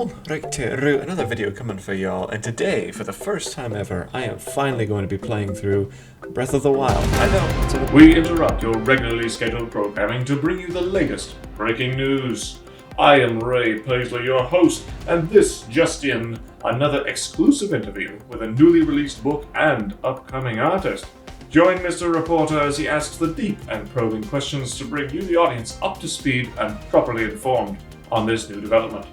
Alright, another video coming for y'all, and today, for the first time ever, I am finally going to be playing through Breath of the Wild. I know, We interrupt your regularly scheduled programming to bring you the latest breaking news. I am Ray Pasley, your host, and this just in, another exclusive interview with a newly released book and upcoming artist. Join Mr. Reporter as he asks the deep and probing questions to bring you, the audience, up to speed and properly informed on this new development.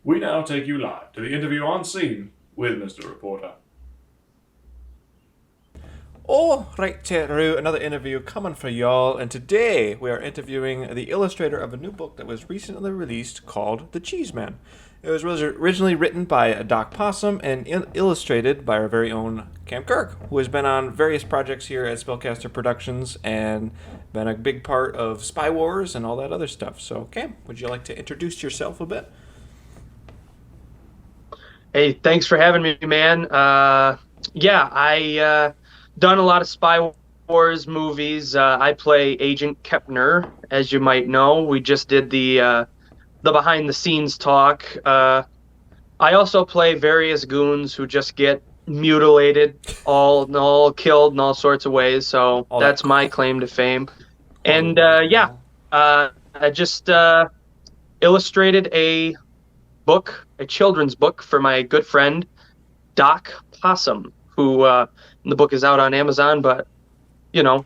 We now take you live to the interview on scene with Mr. Reporter. Alright, another interview coming for y'all, and today we are interviewing the illustrator of a new book that was recently released called The Cheeseman. It was originally written by Doc Possum and illustrated by our very own Cam Kirk, who has been on various projects here at Spellcaster Productions and been a big part of Spy Wars and all that other stuff. So, Cam, would you like to introduce yourself a bit? Hey, thanks for having me, man. I done a lot of Spy Wars movies. I play Agent Kepner, as you might know. We just did the behind-the-scenes talk. I also play various goons who just get mutilated, all killed in all sorts of ways. So that's my claim to fame. And I just illustrated a children's book for my good friend Doc Possum, who the book is out on Amazon. But you've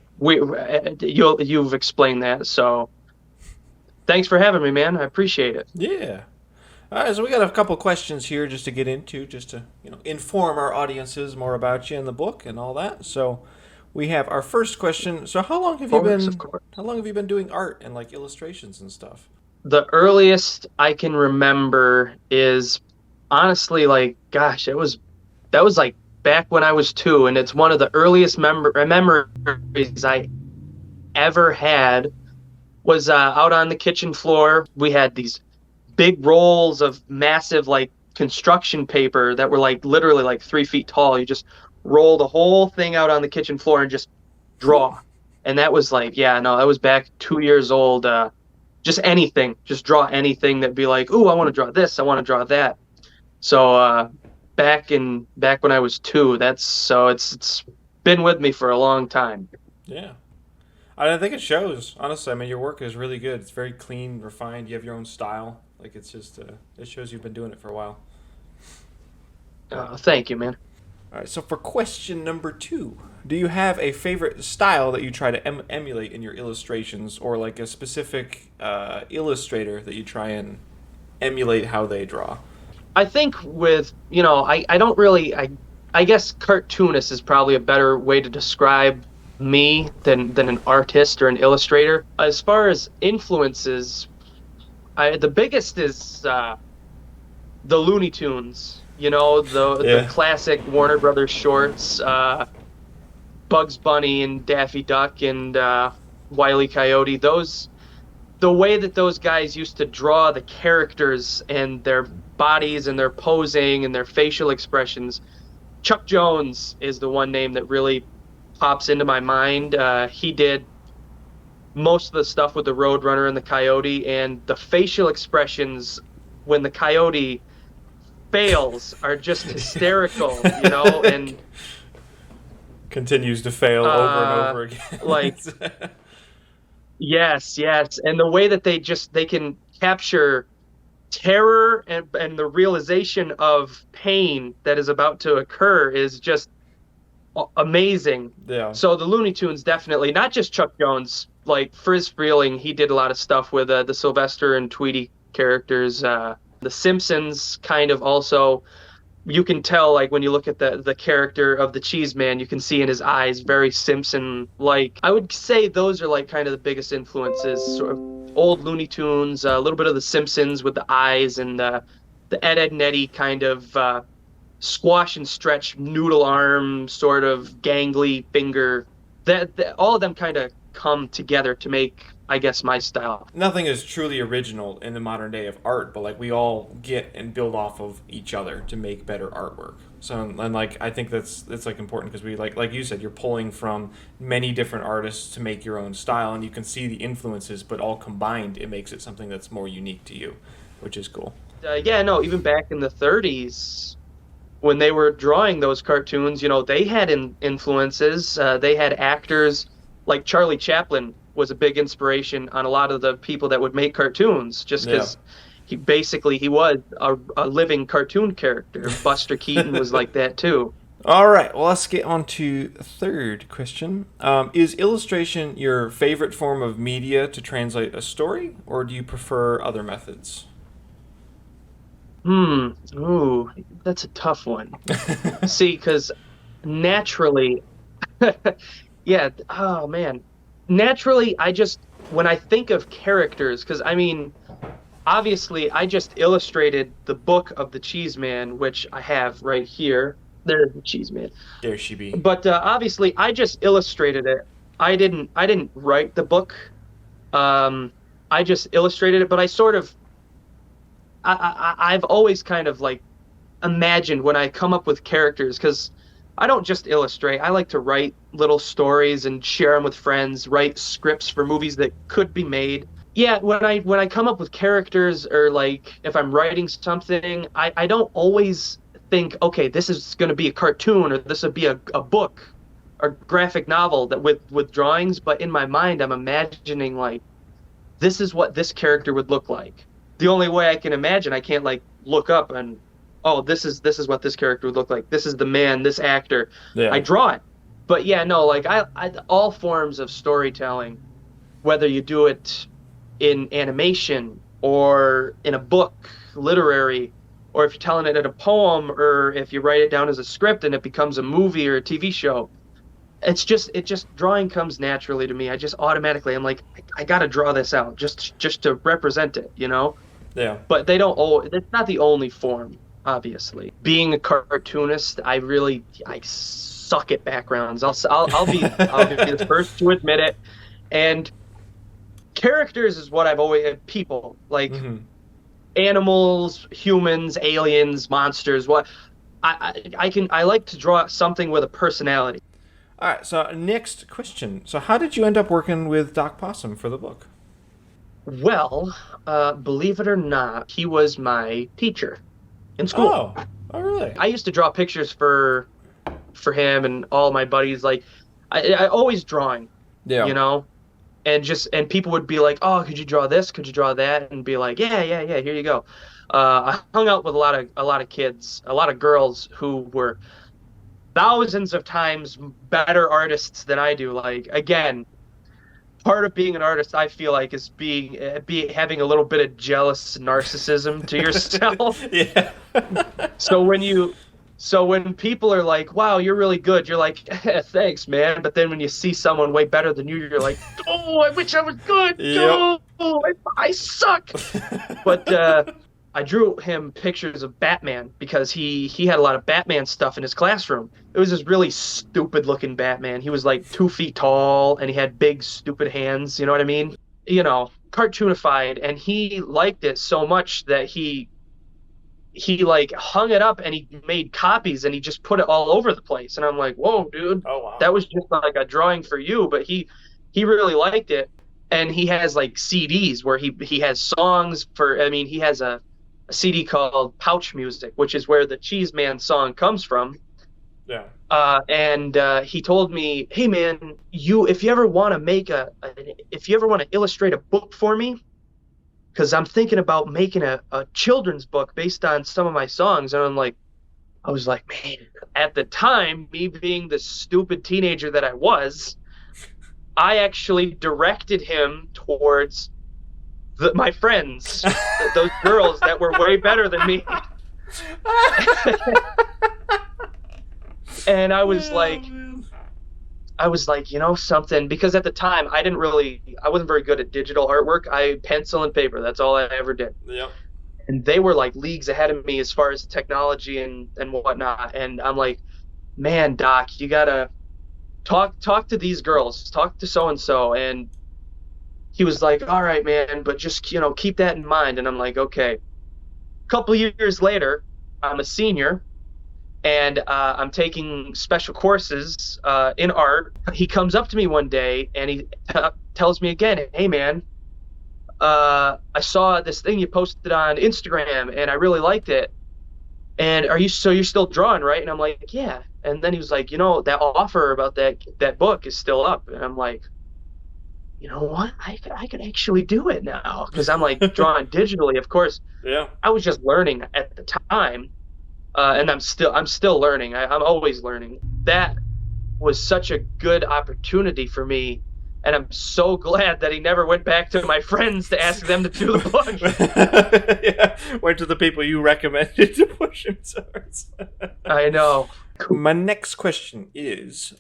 explained that, so thanks for having me, man. I appreciate it. Yeah. All right, so we got a couple questions here just to get into, just to inform our audiences more about you and the book and all that. So we have our first question. So how long have you been doing art and like illustrations and stuff? The earliest I can remember is honestly that was like back when I was 2, and it's one of the earliest memories I ever had was out on the kitchen floor. We had these big rolls of massive construction paper that were literally 3 feet tall. You just roll the whole thing out on the kitchen floor and just draw. And that was that was back 2 years old. Just anything, just draw anything that'd be like, ooh, I want to draw this, I want to draw that. So back when I was 2, it's been with me for a long time. Yeah. I think it shows, honestly. I mean, your work is really good. It's very clean, refined. You have your own style. It's just, it shows you've been doing it for a while. Thank you, man. All right, so for question number 2, do you have a favorite style that you try to emulate in your illustrations, or a specific illustrator that you try and emulate how they draw? I think with, I guess cartoonist is probably a better way to describe me than an artist or an illustrator. As far as influences, the biggest is the Looney Tunes. The classic Warner Brothers shorts, Bugs Bunny and Daffy Duck and Wile E. Coyote. The way that those guys used to draw the characters and their bodies and their posing and their facial expressions. Chuck Jones is the one name that really pops into my mind. He did most of the stuff with the Roadrunner and the Coyote, and the facial expressions when the Coyote fails are just hysterical, and continues to fail over and over again. Yes, and the way that they can capture terror and the realization of pain that is about to occur is just amazing. Yeah. So the Looney Tunes, definitely, not just Chuck Jones. Friz Freleng, he did a lot of stuff with the Sylvester and Tweety characters. The Simpsons kind of also, you can tell when you look at the character of the Cheeseman, you can see in his eyes very Simpson-like. I would say those are kind of the biggest influences, sort of old Looney Tunes, a little bit of the Simpsons with the eyes, and the Ed, Ed and Eddie kind of squash and stretch noodle arm sort of gangly finger. That all of them kind of come together to make I guess, my style. Nothing is truly original in the modern day of art, but like we all get and build off of each other to make better artwork. So and like I think that's like important because we like you said, you're pulling from many different artists to make your own style, and you can see the influences, but all combined, it makes it something that's more unique to you, which is cool. Yeah, no, even back in the 30s, when they were drawing those cartoons, they had influences. They had actors like Charlie Chaplin was a big inspiration on a lot of the people that would make cartoons, just Yeah. because he was a living cartoon character. Buster Keaton was like that too. All right, well, let's get on to the third question. Is illustration your favorite form of media to translate a story, or do you prefer other methods? Ooh, that's a tough one. See, because naturally, yeah, oh man. Naturally, when I think of characters, because I mean, obviously, I just illustrated the book of the Cheeseman, which I have right here. There's the Cheeseman. There she be. But obviously, I just illustrated it. I didn't write the book. I just illustrated it, but I've always kind of like imagined when I come up with characters, because I don't just illustrate. I like to write little stories and share them with friends, write scripts for movies that could be made. Yeah, when I come up with characters, or like if I'm writing something, I don't always think, okay, this is going to be a cartoon, or this would be a book or graphic novel that with drawings, but in my mind I'm imagining like this is what this character would look like. The only way I can imagine, I can't like look up and, oh, this is what this character would look like. This is the man, this actor. Yeah. I draw it. But yeah, no, like I all forms of storytelling, whether you do it in animation or in a book, literary, or if you're telling it in a poem, or if you write it down as a script and it becomes a movie or a TV show. It just drawing comes naturally to me. I just automatically, I'm like, I gotta draw this out just to represent it, Yeah. But they don't always, it's not the only form, obviously. Being a cartoonist, I suck at backgrounds. I'll be the first to admit it. And characters is what I've always had. People like animals, humans, aliens, monsters. What I like to draw something with a personality. All right, so next question. So how did you end up working with Doc Possum for the book? Well, believe it or not, he was my teacher in school. Oh, really? I used to draw pictures for him and all my buddies. Like, I always drawing, Yeah. and people would be like, "Oh, could you draw this? Could you draw that?" And be like, "Yeah, here you go." I hung out with a lot of kids, a lot of girls who were thousands of times better artists than I do. Like, again, part of being an artist, I feel like, is having a little bit of jealous narcissism to yourself. Yeah. So when people are like, "Wow, you're really good," you're like, "Thanks, man." But then when you see someone way better than you, you're like, "Oh, I wish I was good. Yep. Oh, I suck." But I drew him pictures of Batman because he had a lot of Batman stuff in his classroom. It was this really stupid looking Batman. He was like 2 feet tall and he had big stupid hands. You know what I mean? Cartoonified. And he liked it so much that he like hung it up and he made copies and he just put it all over the place. And I'm like, "Whoa, dude, Oh, wow. that was just like a drawing for you." But he really liked it. And he has like CDs where he has songs he has a CD called Pouch Music, which is where the Cheeseman song comes from. Yeah. And he told me, "Hey man, if you ever want to illustrate a book for me, because I'm thinking about making a children's book based on some of my songs." And I was like, man, at the time, me being the stupid teenager that I was, I actually directed him towards my friends, those girls that were way better than me. And I was like, something, because at the time I wasn't very good at digital artwork. I pencil and paper. That's all I ever did. Yep. And they were like leagues ahead of me as far as technology and whatnot. And I'm like, "Man, Doc, you gotta talk to these girls, talk to so-and-so." And he was like, all right, man, but just, keep that in mind. And I'm like, okay. A couple years later, I'm a senior, and I'm taking special courses in art. He comes up to me one day and he tells me again, hey, man, I saw this thing you posted on Instagram and I really liked it. And you're still drawing, right? And I'm like, yeah. And then he was like, that offer about that book is still up. And I'm like, you know what? I could actually do it now, because I'm like drawing digitally. Of course, Yeah. I was just learning at the time, and I'm still learning. I'm always learning. That was such a good opportunity for me, and I'm so glad that he never went back to my friends to ask them to do the book. Yeah. Went to the people you recommended to push him towards. I know. My next question is,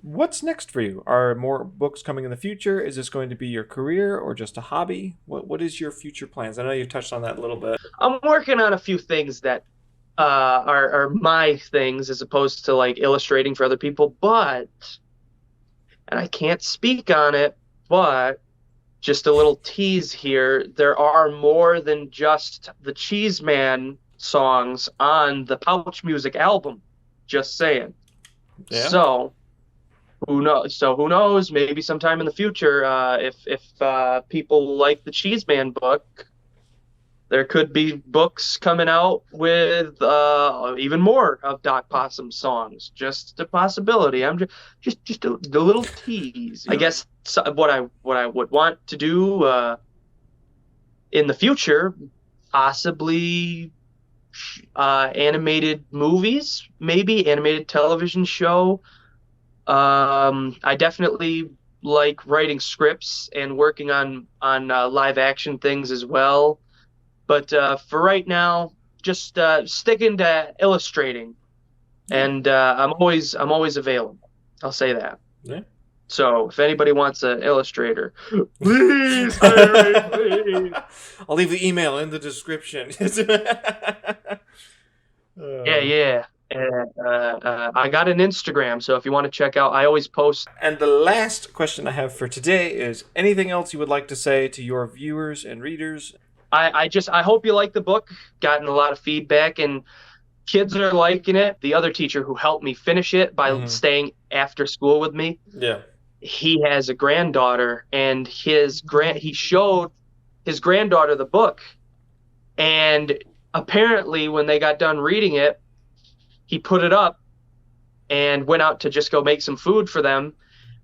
what's next for you? Are more books coming in the future? Is this going to be your career or just a hobby? What is your future plans? I know you touched on that a little bit. I'm working on a few things that are my things, as opposed to like illustrating for other people, and I can't speak on it, but just a little tease here, there are more than just the Cheeseman songs on the Pouch Music album. Just saying. Yeah. So who knows? Who knows? Maybe sometime in the future, if people like the Cheeseman book, there could be books coming out with even more of Doc Possum songs. Just a possibility. I'm just a little tease. I guess what I would want to do in the future, possibly animated movies, maybe animated television show. I definitely like writing scripts and working on live action things as well. But for right now, just sticking to illustrating, and I'm always available. I'll say that. Yeah. So if anybody wants an illustrator, please hire me, please. I'll leave the email in the description. Yeah. And I got an Instagram, so if you want to check out, I always post. And the last question I have for today is, anything else you would like to say to your viewers and readers? I hope you like the book. Gotten a lot of feedback, and kids are liking it. The other teacher who helped me finish it by staying after school with me, Yeah. he has a granddaughter, and he showed his granddaughter the book, and apparently when they got done reading it, he put it up and went out to just go make some food for them.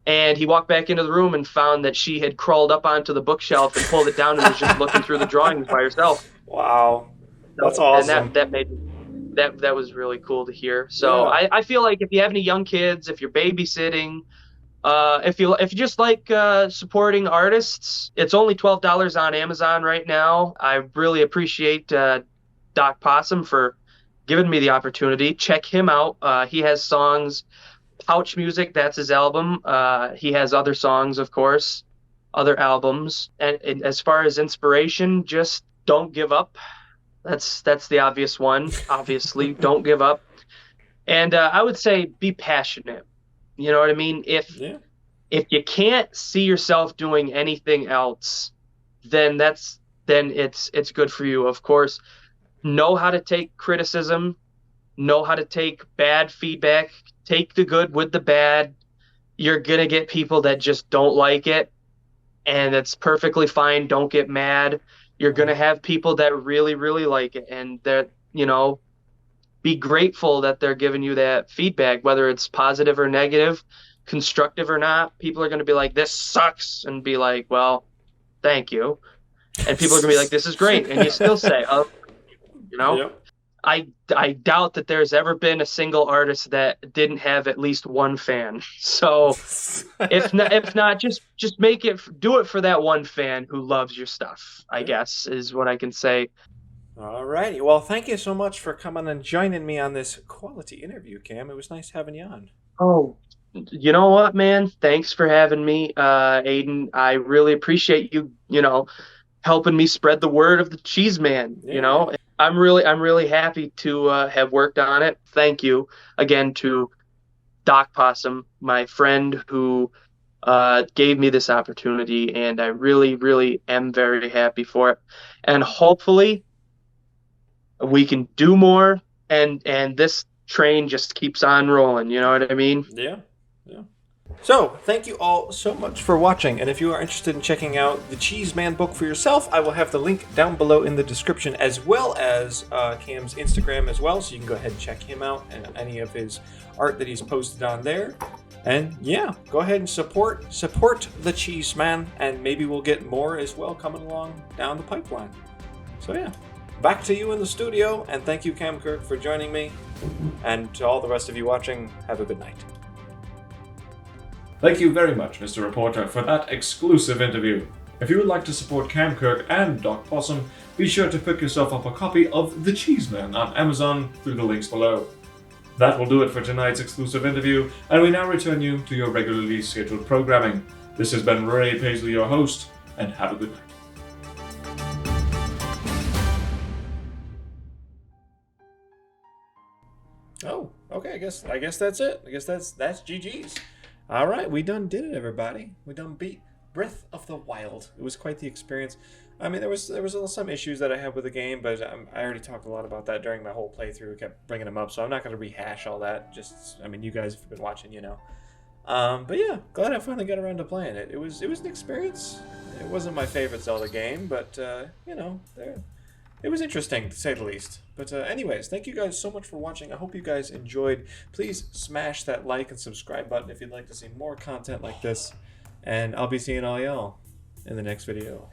And he walked back into the room and found that she had crawled up onto the bookshelf and pulled it down and was just looking through the drawings by herself. Wow. That's awesome. And that was really cool to hear. So Yeah. I feel like if you have any young kids, if you're babysitting, if you just like supporting artists, it's only $12 on Amazon right now. I really appreciate Doc Possum for giving me the opportunity. Check him out. He has songs. Pouch Music, that's his album. He has other songs, of course, other albums. And as far as inspiration, just don't give up. That's the obvious one. Obviously, don't give up. And I would say be passionate. You know what I mean? If you can't see yourself doing anything else, then it's good for you. Of course, know how to take criticism, know how to take bad feedback. Take the good with the bad. You're going to get people that just don't like it, and that's perfectly fine. Don't get mad. You're going to have people that really, really like it, and that, be grateful that they're giving you that feedback, whether it's positive or negative, constructive or not. People are going to be like, this sucks, and be like, well, thank you. And people are going to be like, this is great. And you still say, oh, Yep. I doubt that there's ever been a single artist that didn't have at least one fan. So if not, just do it for that one fan who loves your stuff, I guess, is what I can say. All righty. Well, thank you so much for coming and joining me on this quality interview, Cam. It was nice having you on. Oh, you know what, man? Thanks for having me, Aiden. I really appreciate you, helping me spread the word of the Cheeseman, I'm really happy to have worked on it. Thank you again to Doc Possum, my friend who gave me this opportunity, and I really, really am very happy for it. And hopefully we can do more, and this train just keeps on rolling. You know what I mean? Yeah. Yeah. So, thank you all so much for watching, and if you are interested in checking out the Cheeseman book for yourself, I will have the link down below in the description, as well as Cam's Instagram as well, so you can go ahead and check him out and any of his art that he's posted on there. And yeah, go ahead and support the Cheeseman, and maybe we'll get more as well coming along down the pipeline. So yeah, back to you in the studio, and thank you, Cam Kirk, for joining me, and to all the rest of you watching, have a good night. Thank you very much, Mr. Reporter, for that exclusive interview. If you would like to support Cam Kirk and Doc Possum, be sure to pick yourself up a copy of The Cheeseman on Amazon through the links below. That will do it for tonight's exclusive interview, and we now return you to your regularly scheduled programming. This has been Ray Paisley, your host, and have a good night. Oh, okay. I guess that's it. I guess that's GG's. All right, we done did it, everybody. We done beat Breath of the Wild. It was quite the experience. I mean, there was some issues that I had with the game, but I already talked a lot about that during my whole playthrough. I kept bringing them up, so I'm not going to rehash all that. Just, I mean, you guys have been watching, you know. But yeah, glad I finally got around to playing it. It was an experience. It wasn't my favorite Zelda game, but you know, it was interesting, to say the least. But anyways, thank you guys so much for watching. I hope you guys enjoyed. Please smash that like and subscribe button if you'd like to see more content like this. And I'll be seeing all y'all in the next video.